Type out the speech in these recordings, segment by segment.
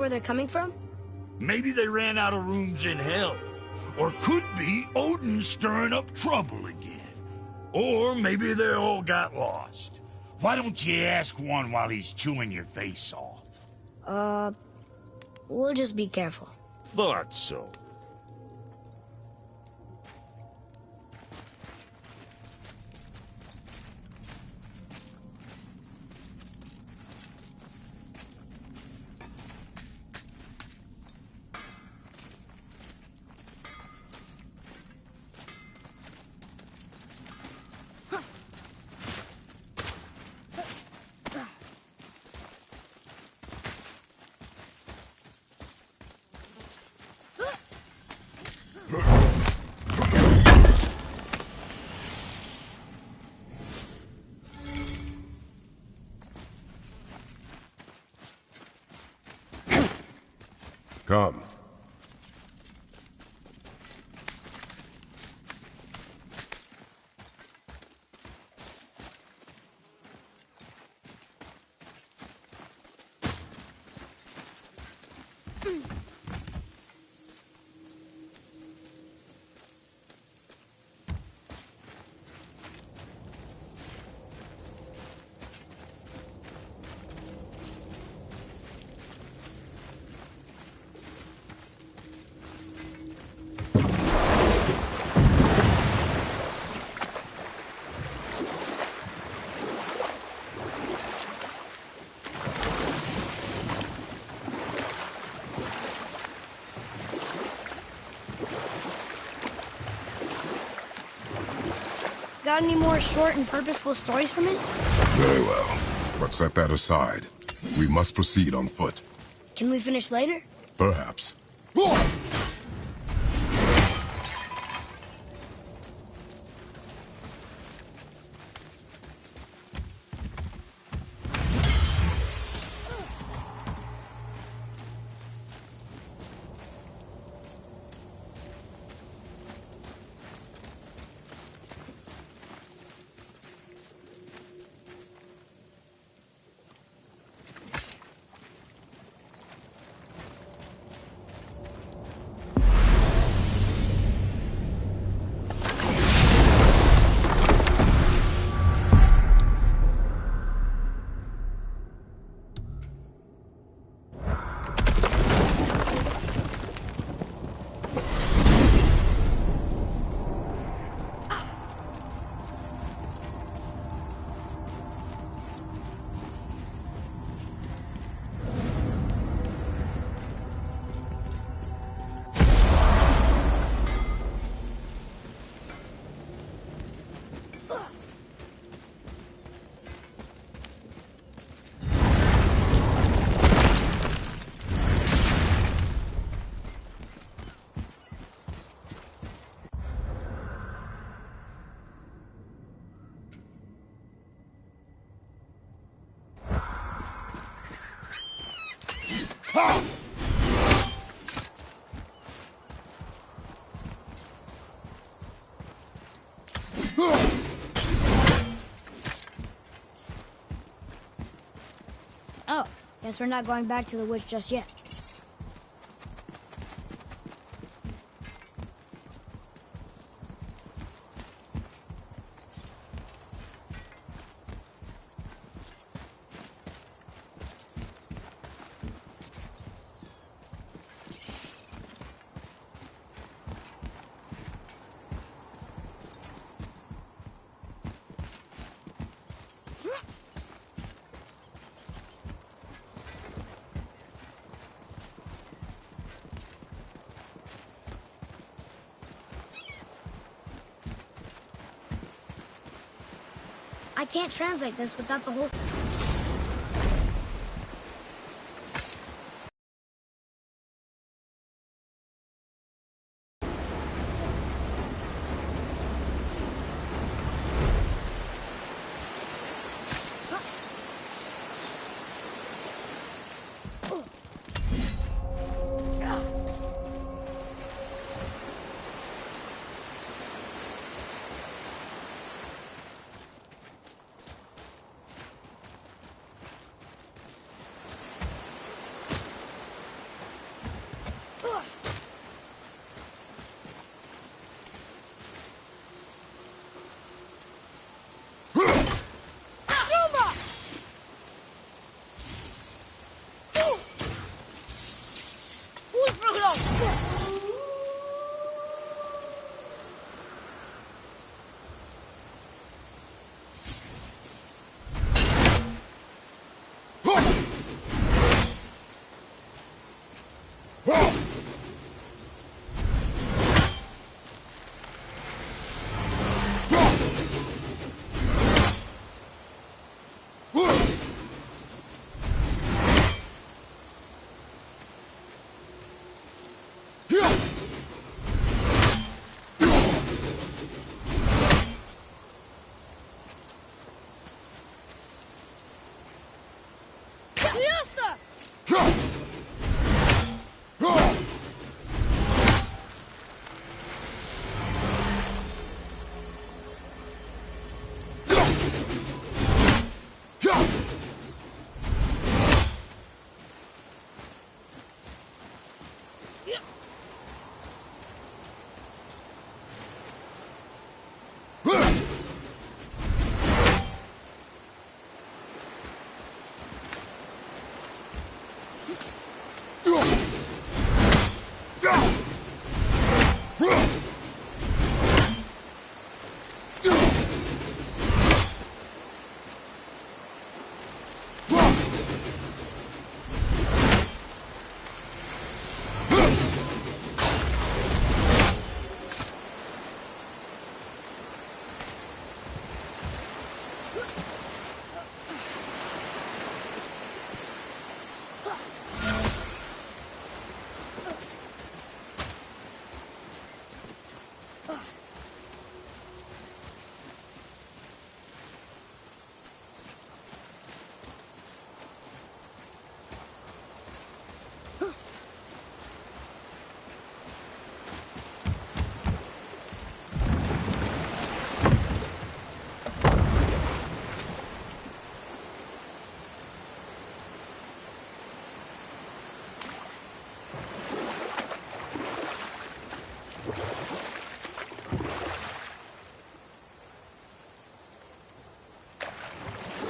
where they're coming from? Maybe they ran out of rooms in hell. Or could be Odin stirring up trouble again. Or maybe they all got lost. Why don't you ask one while he's chewing your face off? We'll just be careful. Thought so. Come. Got any more short and purposeful stories from it? Very well. But set that aside. We must proceed on foot. Can we finish later? Perhaps. Oh, guess we're not going back to the witch just yet. I can't translate this without the whole...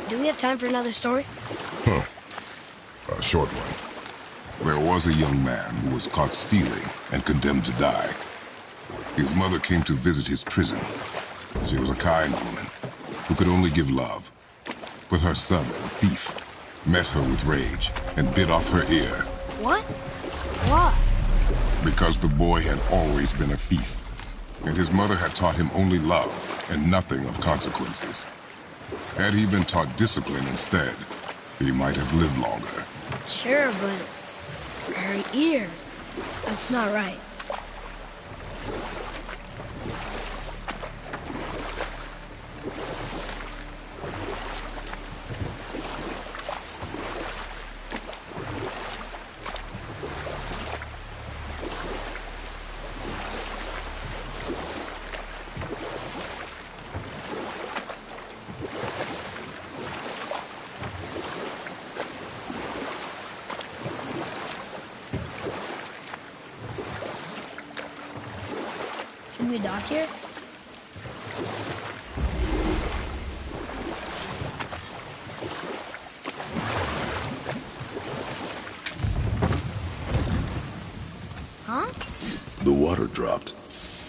Do we have time for another story? A short one. There was a young man who was caught stealing and condemned to die. His mother came to visit his prison. She was a kind woman who could only give love. But her son, a thief, met her with rage and bit off her ear. What? Why? Because the boy had always been a thief, and his mother had taught him only love and nothing of consequences. Had he been taught discipline instead, he might have lived longer. Sure, but her ear, that's not right. Should we dock here? Huh? The water dropped.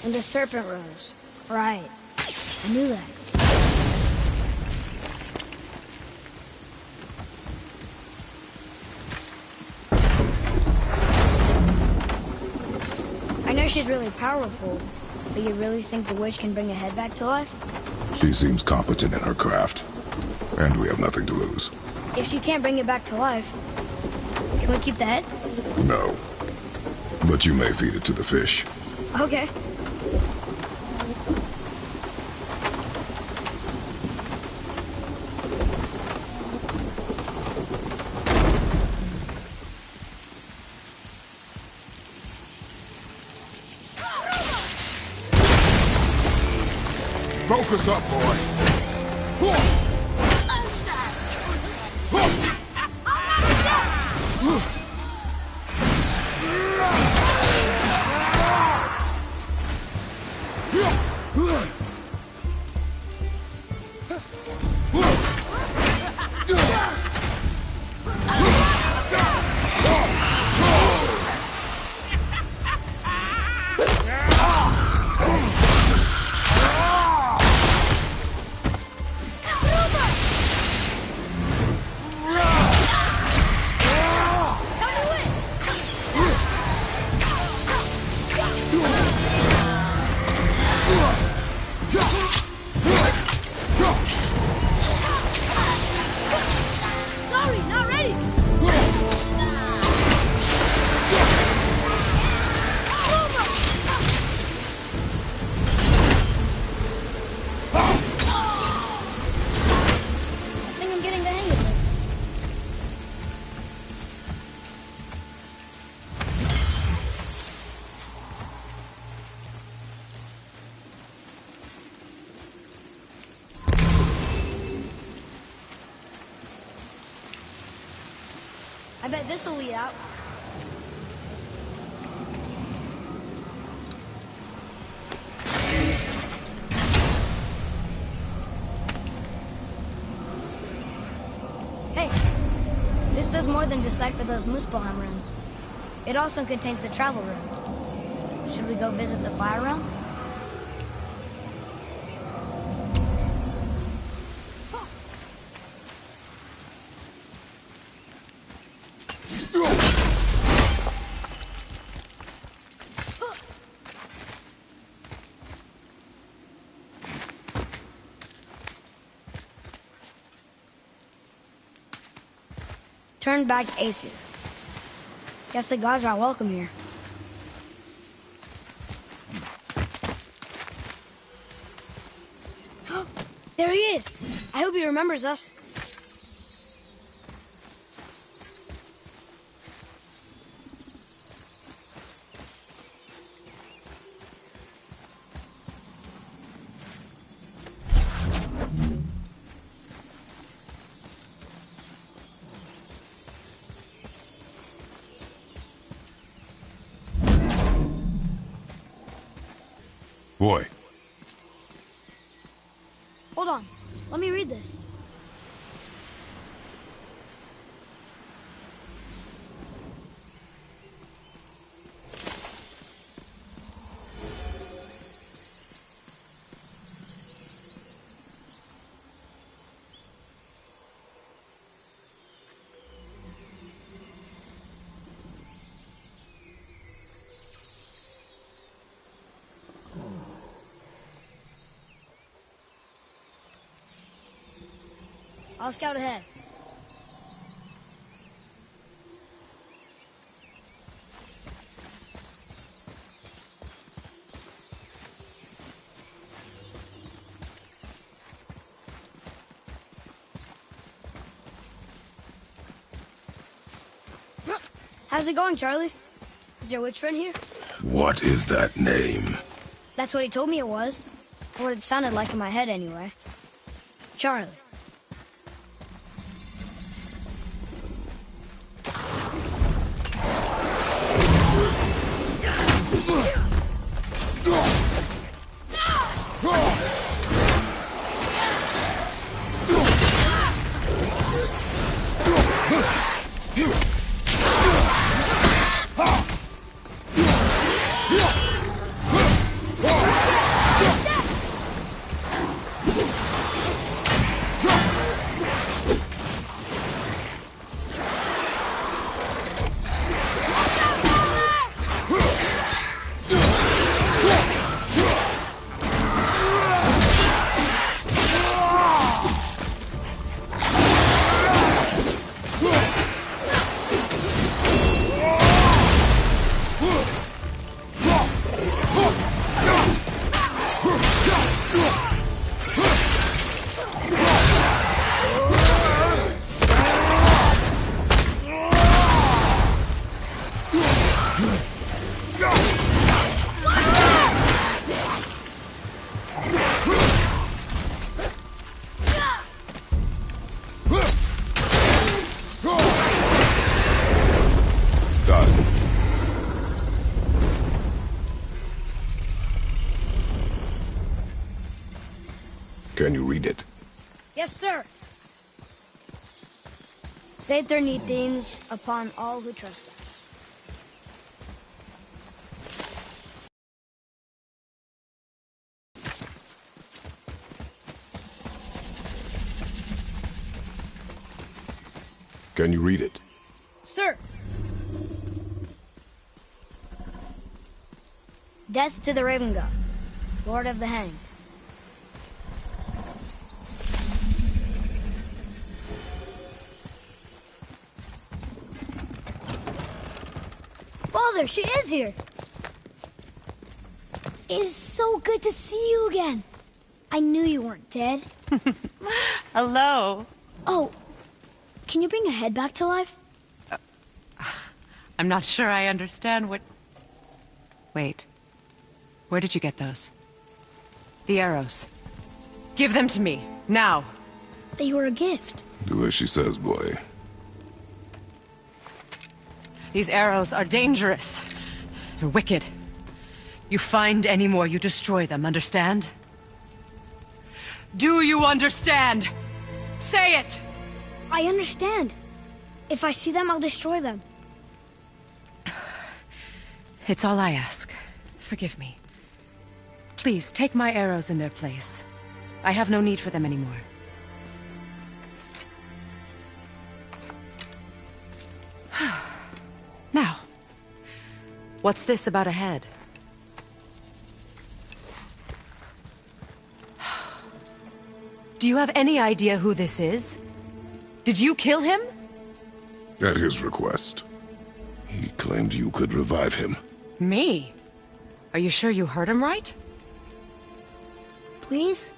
And the serpent rose. Right. I knew that. I know she's really powerful, but you really think the witch can bring a head back to life? She seems competent in her craft, and we have nothing to lose. If she can't bring it back to life, can we keep the head? No. But you may feed it to the fish. Okay. Focus up, boy! bet this'll lead out. Hey, this does more than decipher those Muspelheim runes. It also contains the travel rune. Should we go visit the fire realm? Turn back Aesir. Guess the gods are welcome here. There he is! I hope he remembers us. Boy. Hold on. Let me read this. I'll scout ahead. How's it going, Charlie? Is your witch friend here? What is that name? That's what he told me it was. Or what it sounded like in my head, anyway. Charlie. Can you read it? Yes, sir. Say their neat things upon all who trust us. Can you read it? Sir. Death to the Raven God, Lord of the Hanged. Father, she is here. It is so good to see you again. I knew you weren't dead. Hello. Oh, can you bring a head back to life? I'm not sure I understand what... Wait. Where did you get those? The arrows. Give them to me, now. They were a gift. Do as she says, boy. These arrows are dangerous. They're wicked. You find any more, you destroy them, understand? Do you understand? Say it! I understand. If I see them, I'll destroy them. It's all I ask. Forgive me. Please, take my arrows in their place. I have no need for them anymore. Now, what's this about a head? Do you have any idea who this is? Did you kill him? At his request. He claimed you could revive him. Me? Are you sure you heard him right? Please?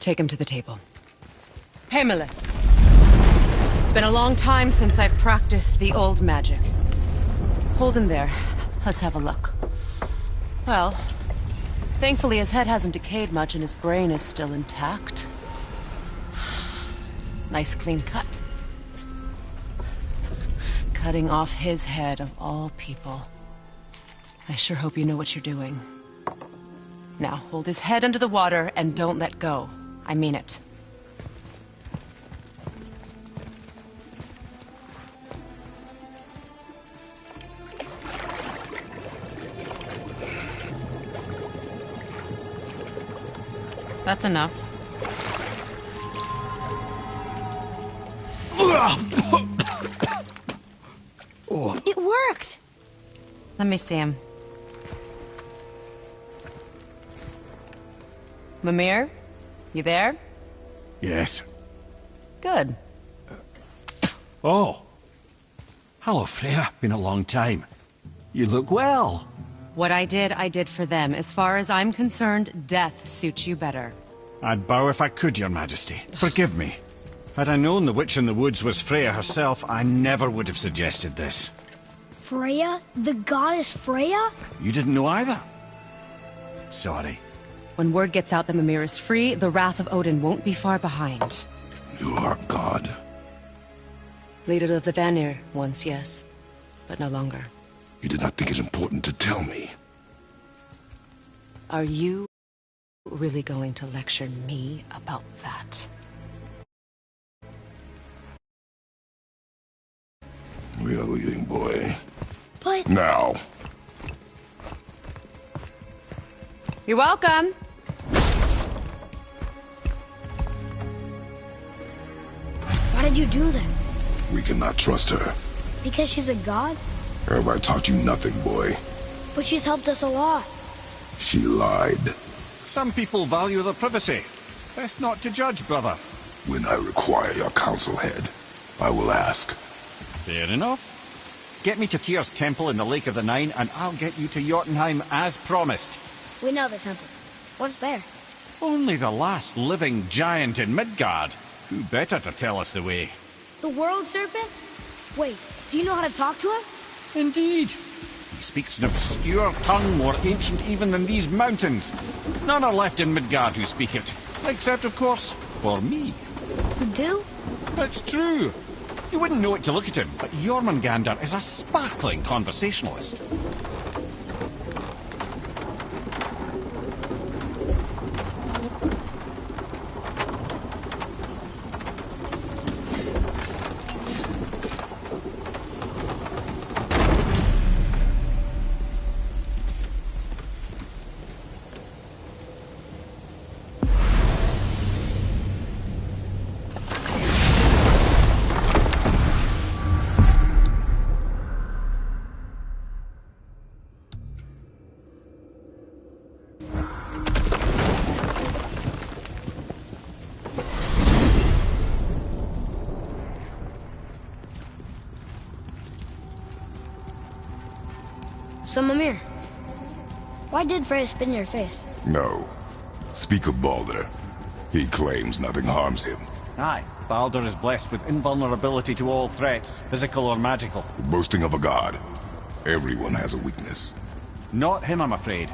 Take him to the table. Hamlet. It's been a long time since I've practiced the old magic. Hold him there. Let's have a look. Well, thankfully his head hasn't decayed much and his brain is still intact. Nice clean cut. Cutting off his head of all people. I sure hope you know what you're doing. Now, hold his head under the water and don't let go. I mean it. That's enough. It worked! Let me see him. Mimir? You there? Yes. Good. Oh. Hello, Freya. Been a long time. You look well. What I did for them. As far as I'm concerned, death suits you better. I'd bow if I could, Your Majesty. Forgive me. Had I known the witch in the woods was Freya herself, I never would have suggested this. Freya? The goddess Freya? You didn't know either? Sorry. When word gets out that Mimir is free, the wrath of Odin won't be far behind. You are God. Leader of the Vanir, once, yes. But no longer. You did not think it important to tell me. Are you really going to lecture me about that? We are leaving, boy. But... Now. You're welcome. Why did you do that? We cannot trust her. Because she's a god? Have I taught you nothing, boy? But she's helped us a lot. She lied. Some people value their privacy. Best not to judge, brother. When I require your council head, I will ask. Fair enough. Get me to Tyr's temple in the Lake of the Nine, and I'll get you to Jotunheim as promised. We know the temple. What's there? Only the last living giant in Midgard. Who better to tell us the way? The world serpent? Wait, do you know how to talk to him? Indeed. He speaks an obscure tongue more ancient even than these mountains. None are left in Midgard who speak it. Except, of course, for me. You do? It's true. You wouldn't know it to look at him, but Jormungandr is a sparkling conversationalist. So, Mimir, why did Freya spit in your face? No. Speak of Baldur. He claims nothing harms him. Aye, Baldur is blessed with invulnerability to all threats, physical or magical. Boasting of a god. Everyone has a weakness. Not him, I'm afraid.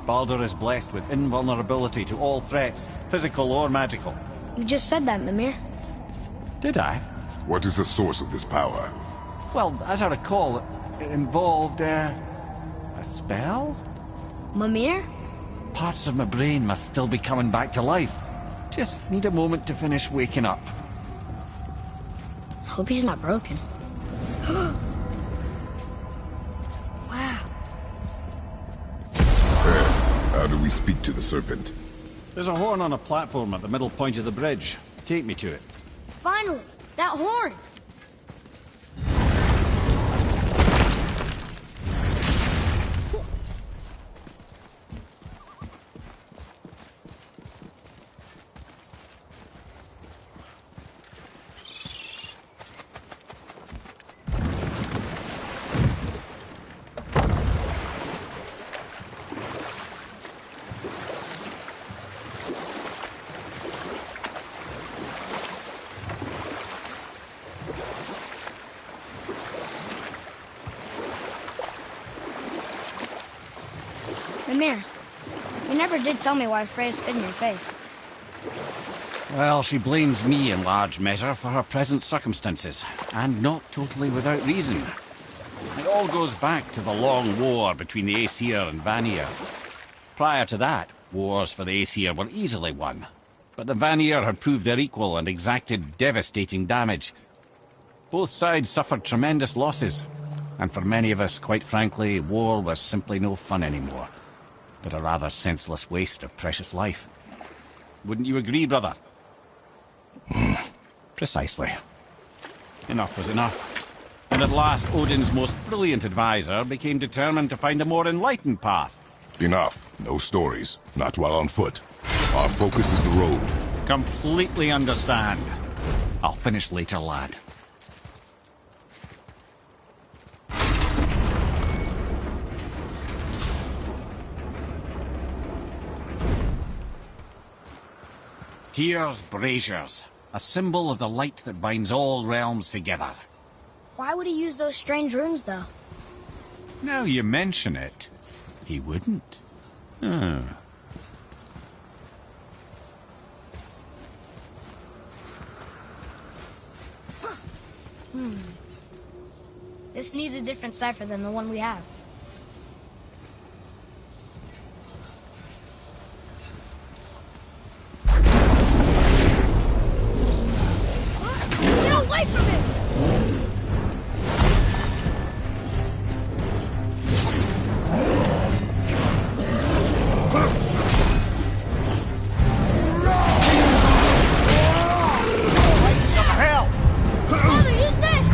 Baldur is blessed with invulnerability to all threats, physical or magical. You just said that, Mimir. Did I? What is the source of this power? Well, as I recall, it involved, a spell? Mimir? Parts of my brain must still be coming back to life. Just need a moment to finish waking up. Hope he's not broken. Wow. How do we speak to the serpent? There's a horn on a platform at the middle point of the bridge. Take me to it. Finally! That horn! Mimir, you never did tell me why Freya spit in your face. Well, she blames me in large measure for her present circumstances, and not totally without reason. It all goes back to the long war between the Aesir and Vanir. Prior to that, wars for the Aesir were easily won, but the Vanir had proved their equal and exacted devastating damage. Both sides suffered tremendous losses, and for many of us, quite frankly, war was simply no fun anymore, but a rather senseless waste of precious life. Wouldn't you agree, brother? Precisely. Enough was enough. And at last, Odin's most brilliant advisor became determined to find a more enlightened path. Enough. No stories. Not while on foot. Our focus is the road. Completely understand. I'll finish later, lad. Tyr's braziers, a symbol of the light that binds all realms together. Why would he use those strange runes, though? Now you mention it, he wouldn't. This needs a different cipher than the one we have. Get away from him! Father, use this!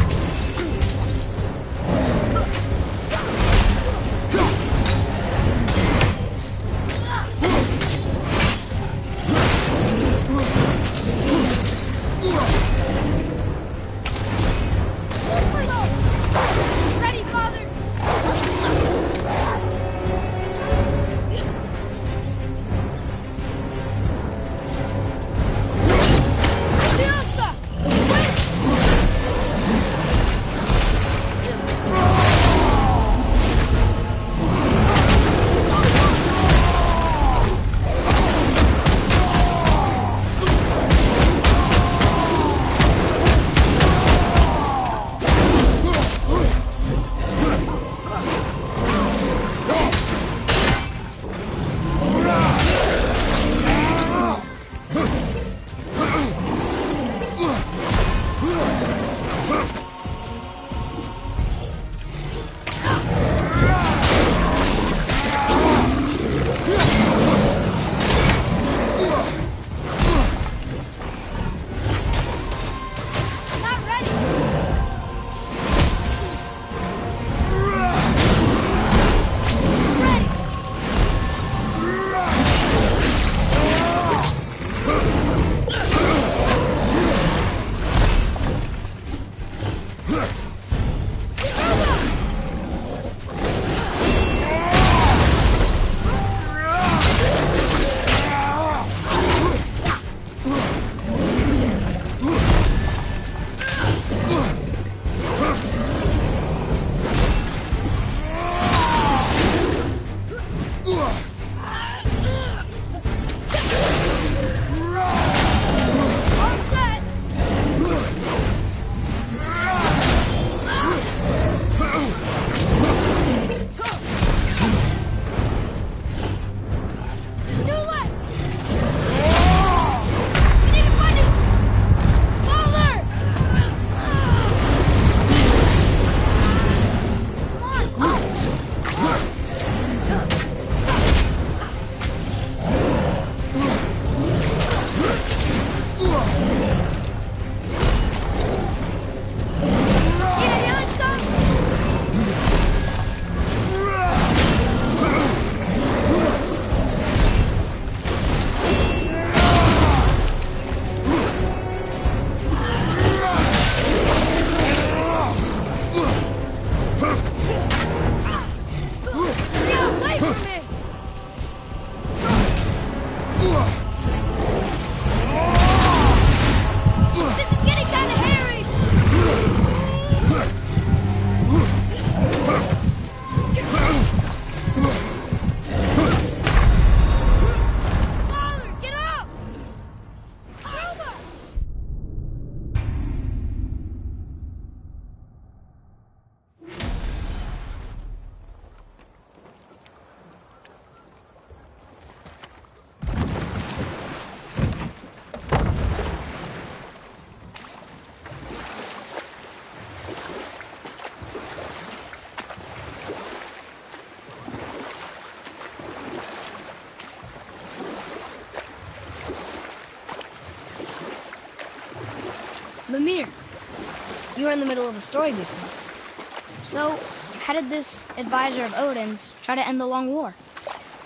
in the middle of a story before. So, how did this advisor of Odin's try to end the long war?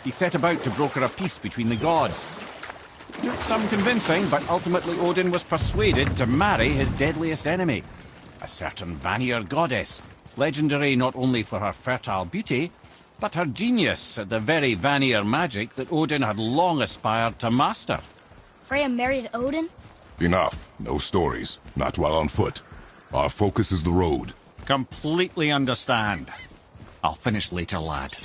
He set about to broker a peace between the gods. Took some convincing, but ultimately Odin was persuaded to marry his deadliest enemy, a certain Vanir goddess, legendary not only for her fertile beauty, but her genius at the very Vanir magic that Odin had long aspired to master. Freya married Odin? Enough. No stories. Not while on foot. Our focus is the road. Completely understand. I'll finish later, lad.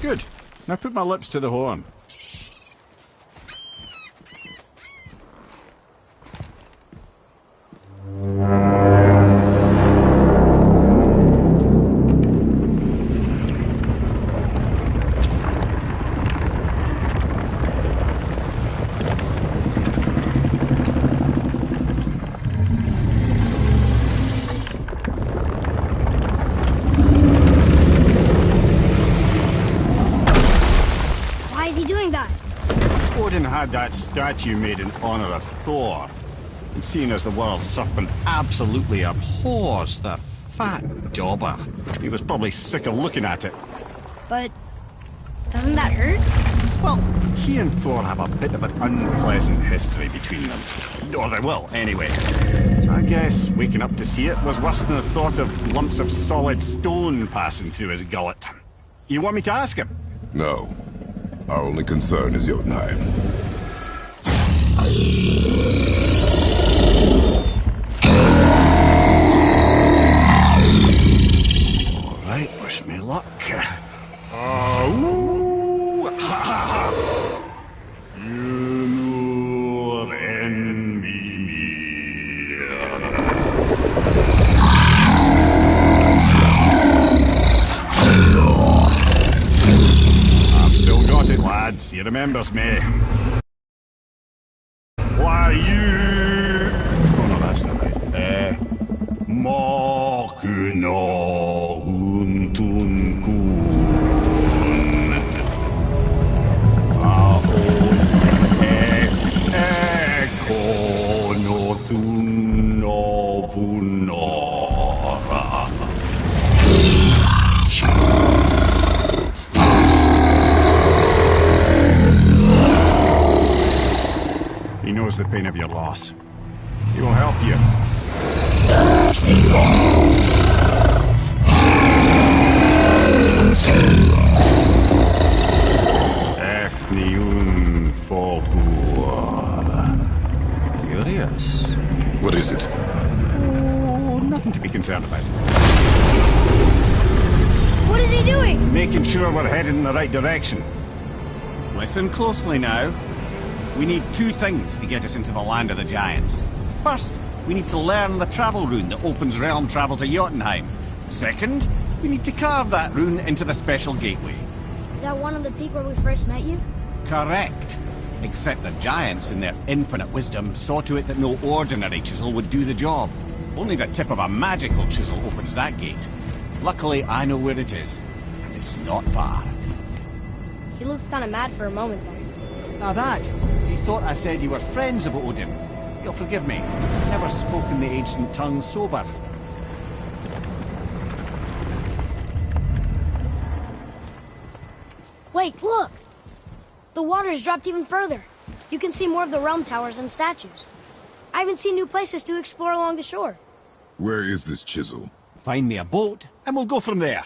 Good. Now put my lips to the horn. Odin had that statue made in honor of Thor. And seeing as the world serpent absolutely abhors the fat dauber, he was probably sick of looking at it. But doesn't that hurt? Well, he and Thor have a bit of an unpleasant history between them. Or they will, anyway. So I guess waking up to see it was worse than the thought of lumps of solid stone passing through his gullet. You want me to ask him? No. Our only concern is Jotunheim. All right, wish me luck. Ooh, ha, ha, ha. Nur en I've still got it, lads. He remembers me. Why you? Oh no, that's not right. Makuna untun kun. Ahon ekonotun novunora. He knows the pain of your loss. He will help you. Efniun Folkur. Curious. What is it? Oh, nothing to be concerned about. What is he doing? Making sure we're headed in the right direction. Listen closely now. We need two things to get us into the land of the giants. First, we need to learn the travel rune that opens realm travel to Jotunheim. Second, we need to carve that rune into the special gateway. Is that one on the peak where we first met you? Correct. Except the giants, in their infinite wisdom, saw to it that no ordinary chisel would do the job. Only the tip of a magical chisel opens that gate. Luckily, I know where it is, and it's not far. He looked kind of mad for a moment there. Now that, he thought I said you were friends of Odin. You'll forgive me. Never spoken the ancient tongue sober. Wait, look! The water's dropped even further. You can see more of the realm towers and statues. I even see new places to explore along the shore. Where is this chisel? Find me a boat, and we'll go from there.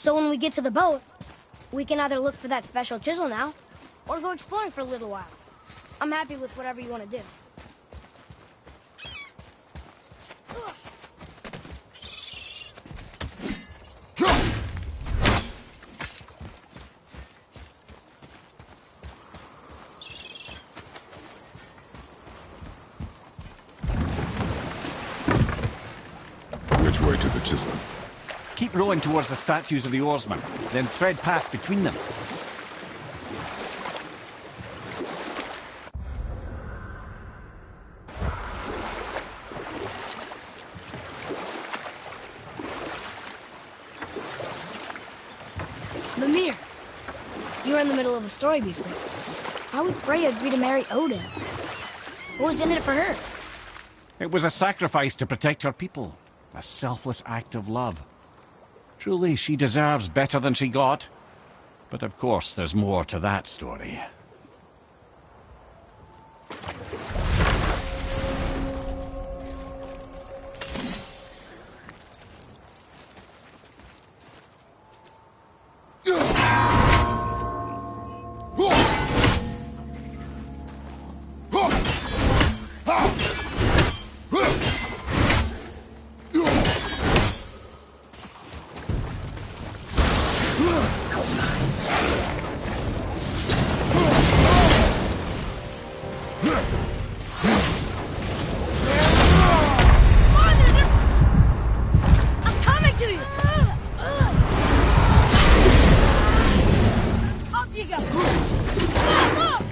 So when we get to the boat, we can either look for that special chisel now, or go exploring for a little while. I'm happy with whatever you want to do. Which way to the chisel? Keep rowing towards the statues of the oarsmen, then thread past between them. Mimir, you were in the middle of a story before. How would Freya agree to marry Odin? What was in it for her? It was a sacrifice to protect her people. A selfless act of love. Truly, she deserves better than she got. But of course, there's more to that story. I'm coming to you! Up you go! Up!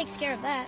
takes care of that.